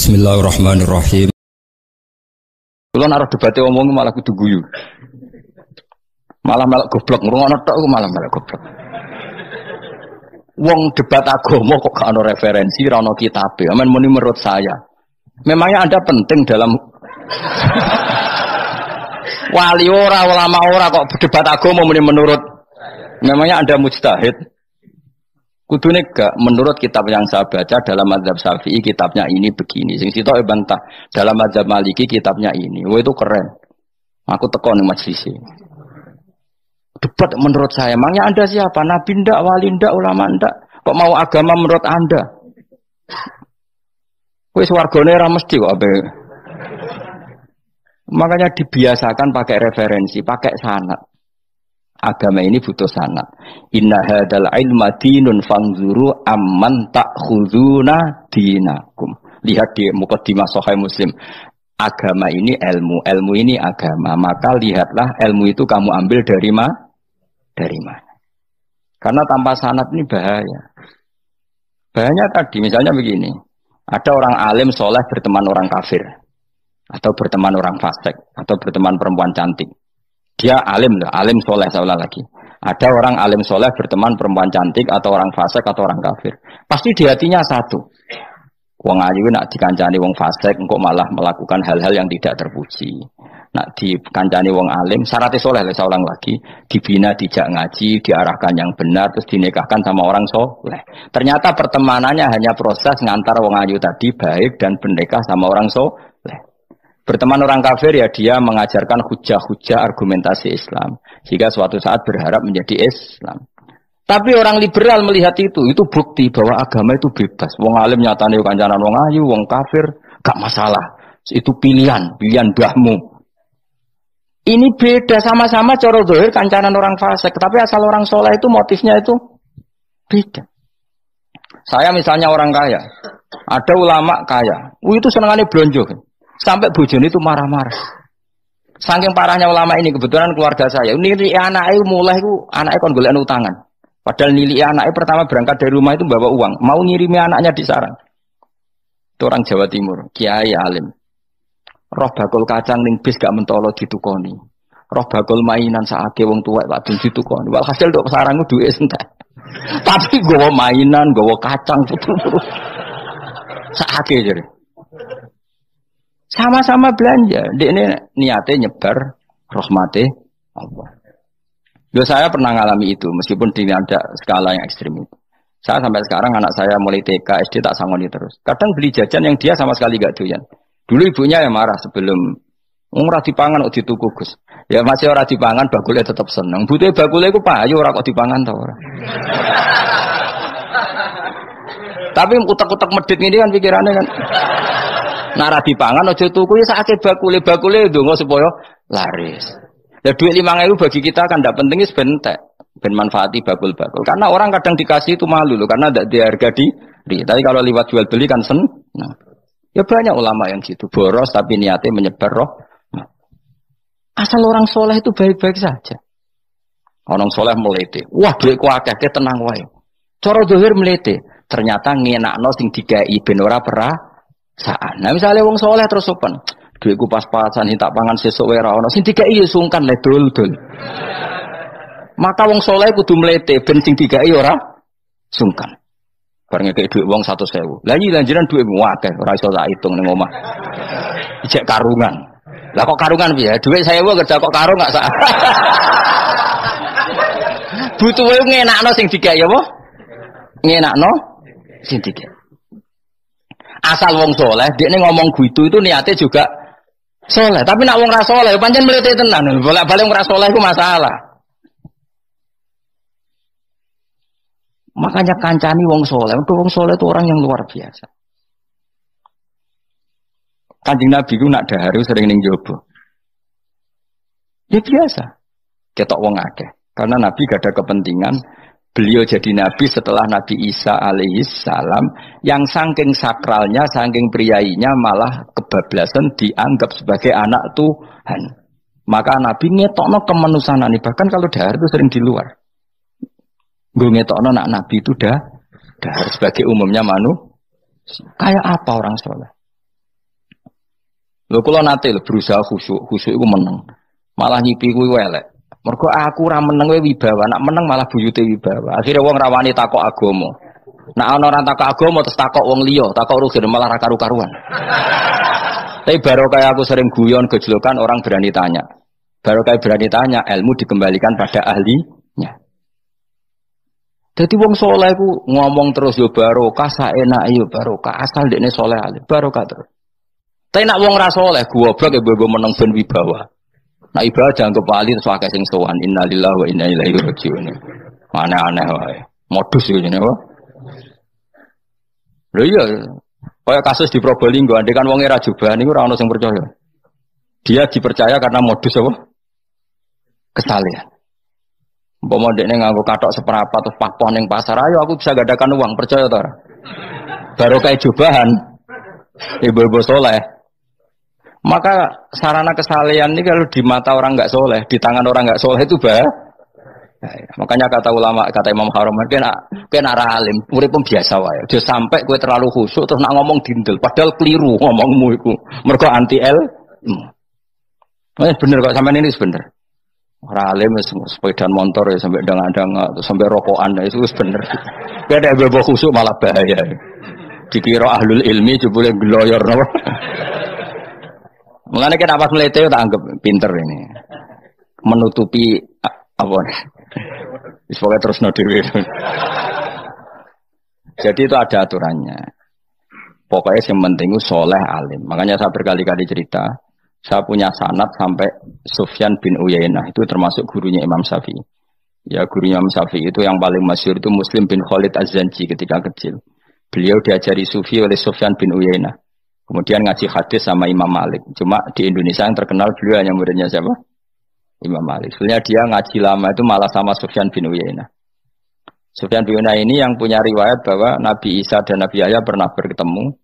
Bismillahirrahmanirrahim. Kulo nek debate omong malah kudu guyu. Malah goblok ngrungokno tok malah goblok. Wong debat agama kok gak ono referensi, ora ono kitabe. Amen muni menurut saya. Memangnya Anda penting dalam wali ora, ulama ora kok debat agama muni menurut. Memangnya Anda mujtahid? Kudune gak menurut kitab yang saya baca dalam mazhab Syafi'i kitabnya ini begini. Sing sitok bantah dalam mazhab Maliki kitabnya ini. Wah itu keren. Aku teko ning majelis. Debat menurut saya. Emangnya Anda siapa? Nabi ndak, wali ndak, ulama ndak? Kok mau agama menurut Anda? Wis wargane ora mesti kok ape. Makanya dibiasakan pakai referensi, pakai sanad. Agama ini butuh sanad. Inna hadzal ilma dinun fanzuru amman ta'khuduna dinakum. Lihat di muqaddimah Sahih Muslim. Agama ini ilmu, ilmu ini agama. Maka lihatlah ilmu itu kamu ambil dari mana? Karena tanpa sanad ini bahaya. Bahayanya tadi misalnya begini. Ada orang alim soleh berteman orang kafir, atau berteman orang fasik, atau berteman perempuan cantik. Dia alim loh, alim soleh seolah lagi. Ada orang alim soleh berteman perempuan cantik atau orang fasik atau orang kafir. Pasti di hatinya satu. Wong ayu nak dikancani wong fasik, engkau malah melakukan hal-hal yang tidak terpuji. Nak dikancani wong alim, syaratnya soleh seolah lagi. Dibina, dijak ngaji, diarahkan yang benar, terus dinikahkan sama orang soleh. Ternyata pertemanannya hanya proses ngantar wong ayu tadi baik dan bernikah sama orang soleh. Berteman orang kafir ya dia mengajarkan hujah-hujah argumentasi Islam. Jika suatu saat berharap menjadi Islam. Tapi orang liberal melihat itu bukti bahwa agama itu bebas. Wong alim nyatane kancanan wong ayu, wong kafir, gak masalah. Itu pilihan mbahmu. Ini beda sama-sama cara zahir kancanan orang fasik. Tapi asal orang soleh itu motifnya itu beda. Saya misalnya orang kaya. Ada ulama kaya. Itu senengane blonjo. Sampai bojone itu marah-marah. Saking parahnya ulama ini kebetulan keluarga saya. Nilai anaknya mulai itu anaknya kon golek utangan. Padahal nilai anaknya pertama berangkat dari rumah itu bawa uang, mau ngirimi anaknya di sarang. Itu orang Jawa Timur, kiai alim. Roh bakul kacang ning bis gak mentolo ditukoni. Roh bakul mainan saake wong tuwek Pak Ben ditukoni. Walhasil tok sarangku duwe entek. Tapi gowo mainan, gowo kacang terus. Saake jare. Sama-sama belanja. Dia ini niatnya nyebar rahmati Allah. Saya pernah ngalami itu, meskipun di ada skala yang ekstrim itu. Saya sampai sekarang anak saya mulai TK, SD tak sangoni terus. Kadang beli jajan yang dia sama sekali gak doyan. Dulu ibunya yang marah sebelum ora dipangan kok dituku Gus. Ya masih ora dipangan, bakule tetap seneng. Butuhe bakule iku payu ora kok dipangan ta ora. Tapi utek-utek medhit ini kan pikirannya kan. Nara dipangan aja tuku ya sakake bakule ndonga supaya laris. Ya duit 5.000 bagi kita kan ndak penting wis bentek, ben manfaati bakul-bakul. Karena orang kadang dikasih itu malu loh karena ndak diharga diri. Tapi kalau lewat jual beli kan seneng. Nah, ya banyak ulama yang gitu, boros tapi niatnya menyebar roh. Asal orang soleh itu baik-baik saja. Orang soleh melete. Wah, duitku akeh, tenang wae. Cara zahir melete, ternyata ngenakno sing digawe ben ora perasaan. Nah misalnya wong soleh terus sopan, duitku pas-pasan tak pangan sesuk wae ora ono, sing digawe ya sungkan le dul-dul. Maka wong soleh kudu mlete ben sing digawe ora sungkan. Bar ngekek dhuwit wong 100.000. Lah iki lanjiran dhuwitmu akeh ora iso tak hitung ning omah. Ijek karungan. Lah kok karungan piye? Dhuwit 1.000 kerja kok karung gak sak. Butuhe ngenakno sing digawe apa? Ngenakno sing digawe. Asal wong soleh, dia ngomong gitu itu niatnya juga soleh. Tapi nak wong ra soleh, pancen mlete tenan. Bolak-balik wong ra soleh itu masalah. Makanya kancani wong soleh. Untuk wong soleh itu orang yang luar biasa. Kanjeng Nabi itu nak daharu sering ning jobo. Ya biasa. Ketok wong akeh. Karena Nabi gak ada kepentingan. Beliau jadi Nabi setelah Nabi Isa alaihissalam yang saking sakralnya, saking priainya malah kebablasan dianggap sebagai anak Tuhan. Maka Nabi ngetokno kemanusiaan ini. Bahkan kalau dahar itu sering di luar. Gue ngetokno anak Nabi itu dahar sebagai umumnya kayak apa orang soleh. Lho kula nate lho berusaha khusyuk iku meneng. Malah nyipi kuwi elek. Mergo aku ora meneng wae wibawa, nak meneng malah buyute wibawa. Akhire wong rawani takok agama. Nak ana ora takok agama terus takok wong liya, takok rugi malah ra karu-karuan. Tapi baru kayak aku sering guyon gejlokan orang berani tanya. Baru kayak berani tanya, ilmu dikembalikan pada ahlinya. Jadi wong soleh ku ngomong terus yo barokah, saenak yo barokah, asal dekne soleh alim, barokah terus. Tapi nak wong ra soleh, goblok ya bobo meneng ben wibawa. Nak ibadah jangan kepali terus akeh sing sowan, innalillahi wa inna ilaihi raji'un. Aneh-aneh wae. Modus iki jenenge apa? Lho iya, kaya kasus di Probolinggo, andai kan wong ra jubah niku ora ono sing percaya. Dia dipercaya karena modus apa? Kesalehan. Umpama dekne nganggo kathok seprapat terus pakpon ning pasar, ayo aku bisa gadakan uang, percaya ta ora? Baru kayak jubahan ibu-ibu soleh. Maka sarana kesalehan ini kalau di mata orang enggak soleh, di tangan orang enggak soleh itu bah. Makanya kata ulama, kata Imam Haram, kena alim, urip biasa wae. Aja sampai kowe terlalu khusyuk terus nak ngomong dindel, padahal keliru ngomongmu iku. Mergo anti bener kok sampean ini bener. Ora alim sepeda motor ya sampai dangan-dangan sampai rokokan itu bener. Kowe nek bebo khusyuk malah bahaya. Dikira ahlul ilmi jebule gloyor napa. Mulane kan apa melete tak anggap pinter ini. Menutupi apa? Wis pokoke terusno dhewe. Jadi itu ada aturannya. Pokoknya yang penting itu soleh alim. Makanya saya berkali-kali cerita, saya punya sanad sampai Sufyan bin Uyainah, itu termasuk gurunya Imam Syafi'i. Ya gurunya Imam Syafi'i itu yang paling masyhur itu Muslim bin Khalid Az-Zanji ketika kecil. Beliau diajari sufi oleh Sufyan bin Uyainah. Kemudian ngaji hadis sama Imam Malik. Cuma di Indonesia yang terkenal beliau hanya muridnya siapa? Imam Malik. Sebenarnya dia ngaji lama itu malah sama Sufyan bin Uyainah. Sufyan bin Uyainah ini yang punya riwayat bahwa Nabi Isa dan Nabi Yahya pernah bertemu.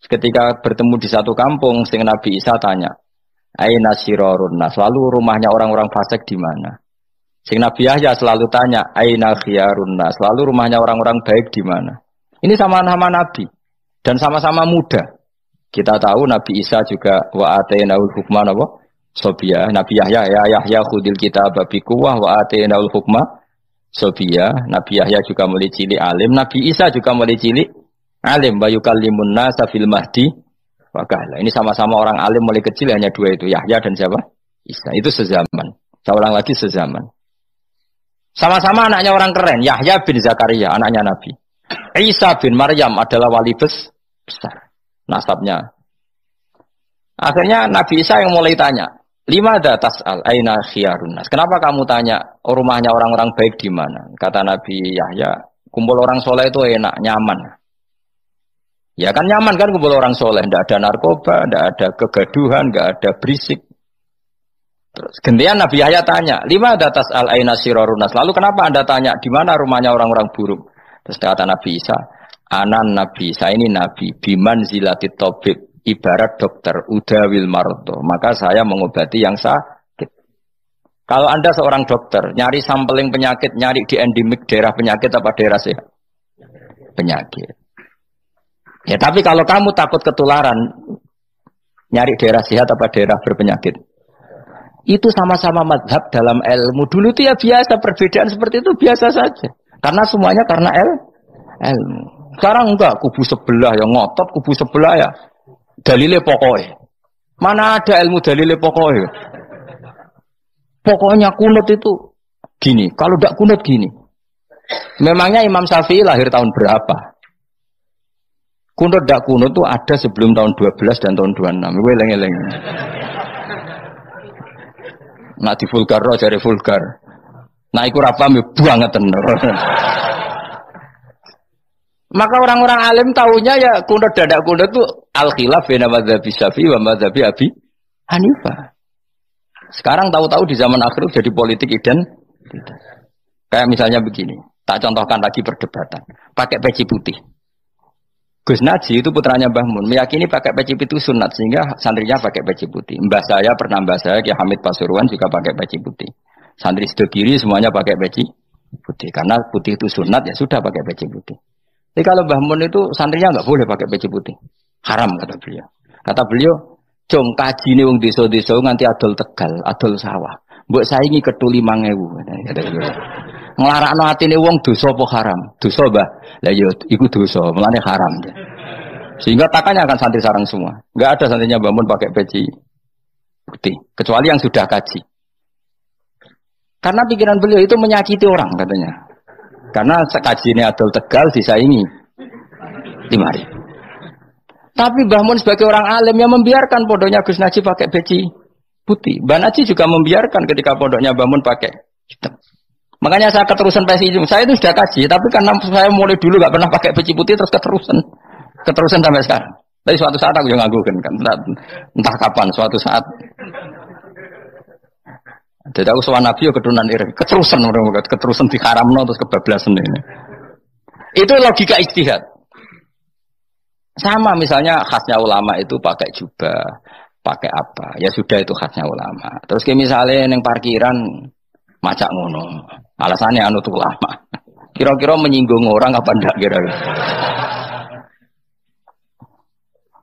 Ketika bertemu di satu kampung, sing Nabi Isa tanya, "Aina sirarun nas?" Lalu rumahnya orang-orang fasik di mana? Sing Nabi Yahya selalu tanya, "Aina khiyarun nas?" Lalu rumahnya orang-orang baik di mana? Ini sama-sama Nabi dan sama-sama muda. Kita tahu Nabi Isa juga wa atainaul hukma apa? Sobia. Nabi Yahya ya Yahya khudil kitab bi quwwah wa atainaul hukma sobia. Nabi Yahya juga mulai cilik alim, Nabi Isa juga mulai cilik alim, bayukallimun nasa fil mahdi wa kahla. Ini sama-sama orang alim mulai kecil, hanya dua itu, Yahya dan siapa? Isa. Itu sezaman. Saya ulang lagi sezaman. Sama-sama anaknya orang keren, Yahya bin Zakaria, anaknya Nabi. Isa bin Maryam adalah wali besar nasabnya. Akhirnya Nabi Isa yang mulai tanya, "Lima tas'al aina khiyarun nas?" Kenapa kamu tanya rumahnya orang-orang baik di mana? Kata Nabi Yahya, kumpul orang soleh itu enak, nyaman. Ya kan nyaman kan kumpul orang soleh, tidak ada narkoba, tidak ada kegaduhan, tidak ada berisik. Terus gantian Nabi Yahya tanya, "Lima tas'al aina sirarun nas?" Lalu kenapa Anda tanya di mana rumahnya orang-orang buruk? Terus kata Nabi Isa, "Anan Nabi, saya ini Nabi, biman zilatit tobib, ibarat dokter, udawil marto. Maka saya mengobati yang sakit." Kalau Anda seorang dokter, nyari sampling penyakit, nyari di endemik daerah penyakit apa daerah sehat? Penyakit. Ya tapi kalau kamu takut ketularan, nyari daerah sehat apa daerah berpenyakit? Itu sama-sama mazhab dalam ilmu. Dulu itu ya biasa, perbedaan seperti itu biasa saja. Karena semuanya karena ilmu. Sekarang enggak, kubu sebelah yang ngotot, kubu sebelah ya dalile pokoknya. Mana ada ilmu dalile pokoknya? Pokoknya kunut itu gini, kalau enggak kunut gini. Memangnya Imam Syafi'i lahir tahun berapa? Kunut enggak kunut itu ada sebelum tahun 12 dan tahun 26. Gue eleng-eleng. Nah di vulgar roh cari vulgar. Nah iku ra paham banget tenan. Maka orang-orang alim tahunya ya kunut dadak kunut itu al-khilaf baina madzhab Syafi'i wa madzhab Abi Hanifah. Sekarang tahu-tahu di zaman akhir jadi politik identitas. Kayak misalnya begini, tak contohkan lagi perdebatan. Pakai peci putih. Gus Naji itu putranya Mbah Mun, meyakini pakai peci putih sunat sehingga santrinya pakai peci putih. Mbah saya Ki Hamid Pasuruan juga pakai peci putih. Santri sebelah kiri semuanya pakai peci putih karena putih itu sunat, ya sudah pakai peci putih. Tapi kalau Mbah Mun itu santrinya nggak boleh pakai peci putih, haram kata beliau. Kata beliau Cung kajine wong desa-desa nganti adol Tegal, adol sawah. Mbok saingi ketuli 5.000. Nglarakno atine wong dosa apa haram? Dosa, Mbah. Lah ya iku dosa, mulane haram. Sehingga takannya akan santri sarang semua. Enggak ada santrinya bangun pakai peci putih, kecuali yang sudah kaji. Karena pikiran beliau itu menyakiti orang katanya. Karena kaji ini adol Tegal disaingi 5.000. Tapi Mbah Mun sebagai orang alim yang membiarkan pondoknya Gus Najib pakai peci putih. Mbah Najib juga membiarkan ketika pondoknya Mbah Mun pakai hitam. Makanya saya keterusan peci itu. Saya itu sudah kaji, tapi karena saya mulai dulu gak pernah pakai peci putih terus keterusan sampai sekarang. Tapi suatu saat aku juga ngagukan kan, entah kapan suatu saat. Jadi aku soal Nabi ya keturunan iri, keterusan diharamno terus kebablasan ini. Itu logika ijtihad. Sama misalnya khasnya ulama itu pakai jubah, pakai apa? Ya sudah itu khasnya ulama. Terus kayak misalnya yang parkiran macak ngono, alasannya anut ulama. Kira-kira menyinggung orang apa ndak kira-kira?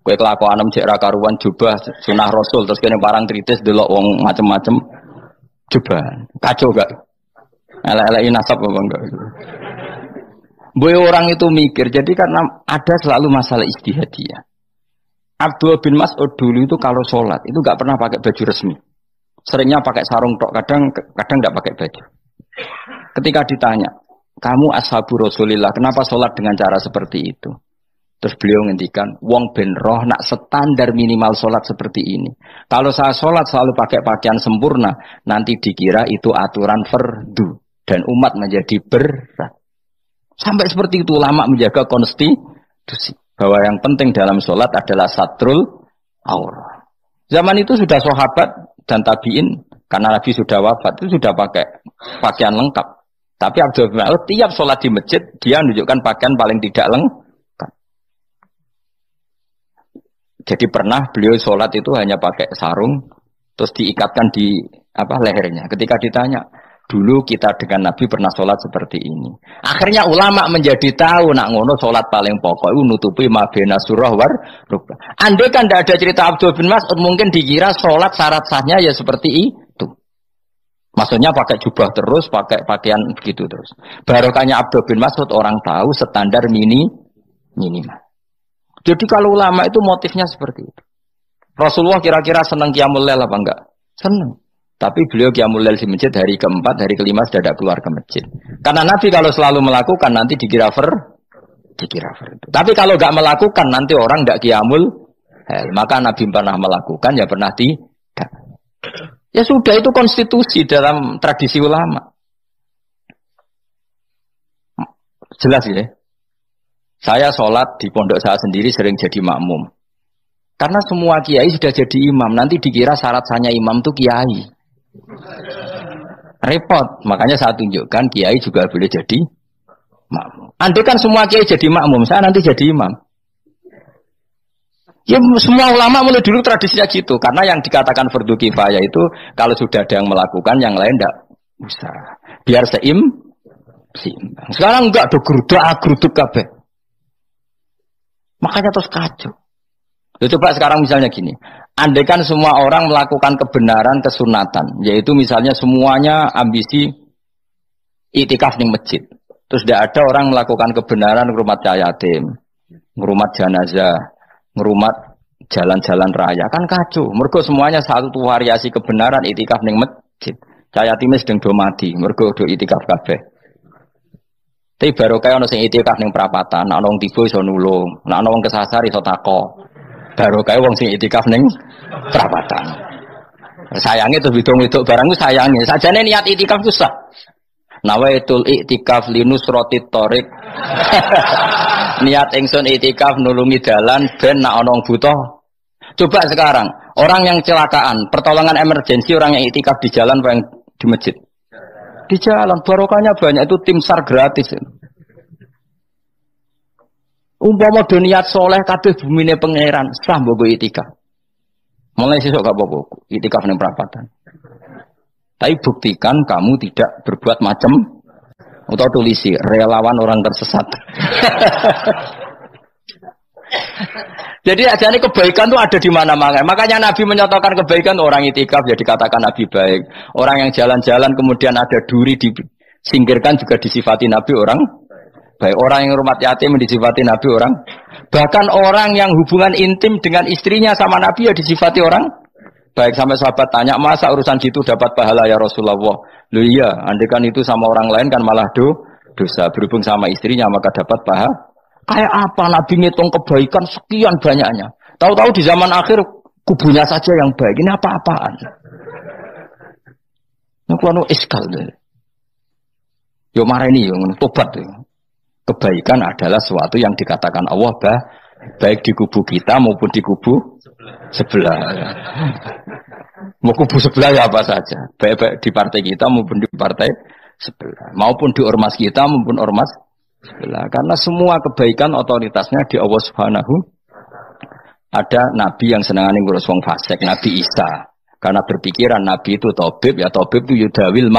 Kue kelakuan cek ra karuan jubah sunah Rasul terus kene parang tritis delok wong macem-macem jubah. Kacau gak? Elek-eleki nasab apa enggak? Boy orang itu mikir, jadi karena ada selalu masalah ijtihadiyah. Abdullah bin Mas'ud dulu itu kalau sholat itu nggak pernah pakai baju resmi, seringnya pakai sarung tok, kadang nggak pakai baju. Ketika ditanya, kamu ashabu Rasulillah, kenapa sholat dengan cara seperti itu? Terus beliau ngendikan, wong ben roh nak standar minimal sholat seperti ini. Kalau saya sholat selalu pakai pakaian sempurna, nanti dikira itu aturan fardu dan umat menjadi berat. Sampai seperti itu ulama menjaga konstitusi bahwa yang penting dalam sholat adalah satrul aurah. Zaman itu sudah sahabat dan tabiin karena Nabi sudah wafat itu sudah pakai pakaian lengkap. Tapi Abdul bin Mas'ud tiap sholat di masjid dia menunjukkan pakaian paling tidak lengkap. Jadi pernah beliau sholat itu hanya pakai sarung terus diikatkan di lehernya. Ketika ditanya, dulu kita dengan Nabi pernah sholat seperti ini. Akhirnya ulama menjadi tahu nak ngono sholat paling pokok itu nutupi mabena surah war rukbah. Andai kan tidak ada cerita Abdul bin Mas'ud mungkin dikira sholat syarat sahnya ya seperti itu. Maksudnya pakai jubah terus, pakai pakaian begitu terus. Barokahnya Abdul bin Mas'ud orang tahu standar minimal. Jadi kalau ulama itu motifnya seperti itu. Rasulullah kira-kira senang qiyamul lail apa enggak? Senang. Tapi beliau qiyamul lail di masjid hari keempat, hari kelima sudah tidak keluar ke masjid. Karena Nabi kalau selalu melakukan nanti dikira fardu. Tapi kalau enggak melakukan nanti orang enggak qiyamul lail. Maka Nabi pernah melakukan ya pernah tidak. Ya sudah itu konstitusi dalam tradisi ulama. Jelas ya. Saya sholat di pondok saya sendiri sering jadi makmum. Karena semua kiai sudah jadi imam. Nanti dikira syarat sahnya imam itu kiai. Repot. Makanya saya tunjukkan kiai juga boleh jadi makmum. Andai kan semua kiai jadi makmum, saya nanti jadi imam. Ya semua ulama mulai dulu tradisinya gitu. Karena yang dikatakan fardu kifayah itu kalau sudah ada yang melakukan, yang lain tidak usah. Biar seimbang. Sekarang enggak ada geruduk kabeh. Makanya terus kacau. Coba sekarang misalnya gini. Andai kan semua orang melakukan kebenaran kesunatan, yaitu misalnya semuanya ambisi itikaf di masjid. Terus tidak ada orang melakukan kebenaran ngerumat yatim, ngerumat jenazah, ngerumat jalan-jalan raya. Kan kacau. Mergo semuanya satu variasi kebenaran itikaf di masjid. Yatim sedang do mati, mergo do itikaf kabeh. Tapi baru kayak ono sing itikaf ning perapatan, nek ono wong tiba iso nulung, nek ono wong kesasar iso tako. Baru kayak wong sing itikaf ning perapatan. Sayange tuh bidung-bidung barang ku sayange. Sajane niat itikaf ku sah. Nawaitul iktikaf linusratit thoriq. Niat ingsun itikaf nulungi dalan ben nek ana wong butuh. Coba sekarang, orang yang kecelakaan, pertolongan emergensi orang yang itikaf di jalan apa yang di masjid? Di jalan, barokahnya banyak, itu tim SAR gratis. Umpama do niat soleh kabeh bumine pangeran, sah mbok itikaf. Mulai sesuk gak apa-apa, itikaf ning perapatan. Tapi buktikan kamu tidak berbuat macam atau tulisi relawan orang tersesat. Jadi ajane kebaikan itu ada di mana-mana. Makanya Nabi menyatakan kebaikan, orang itikaf ya dikatakan Nabi baik. Orang yang jalan-jalan kemudian ada duri disingkirkan juga disifati Nabi orang baik. Orang yang rumah yatim disifati Nabi orang. Bahkan orang yang hubungan intim dengan istrinya sama Nabi ya disifati orang baik. Sampai sahabat tanya, masa urusan gitu dapat pahala ya Rasulullah? Loh iya, andekan itu sama orang lain kan malah dosa. Berhubung sama istrinya maka dapat pahala. Kayak apa Nabi ngitung kebaikan sekian banyaknya. Tahu-tahu di zaman akhir kubunya saja yang baik. Ini apa-apaan? Ini kuano iskal deh. Yo marah ini, yo tobat deh. Kebaikan adalah sesuatu yang dikatakan Allah baik di kubu kita maupun di kubu sebelah. Mau kubu sebelah ya apa saja. Baik di partai kita maupun di partai sebelah. Maupun di ormas kita maupun ormas sebelah. Karena semua kebaikan otoritasnya di Allah Subhanahu. Ada Nabi yang senangane ngurus wong fasik, Nabi Isa. Karena berpikiran Nabi itu tabib, ya tabib itu yudawil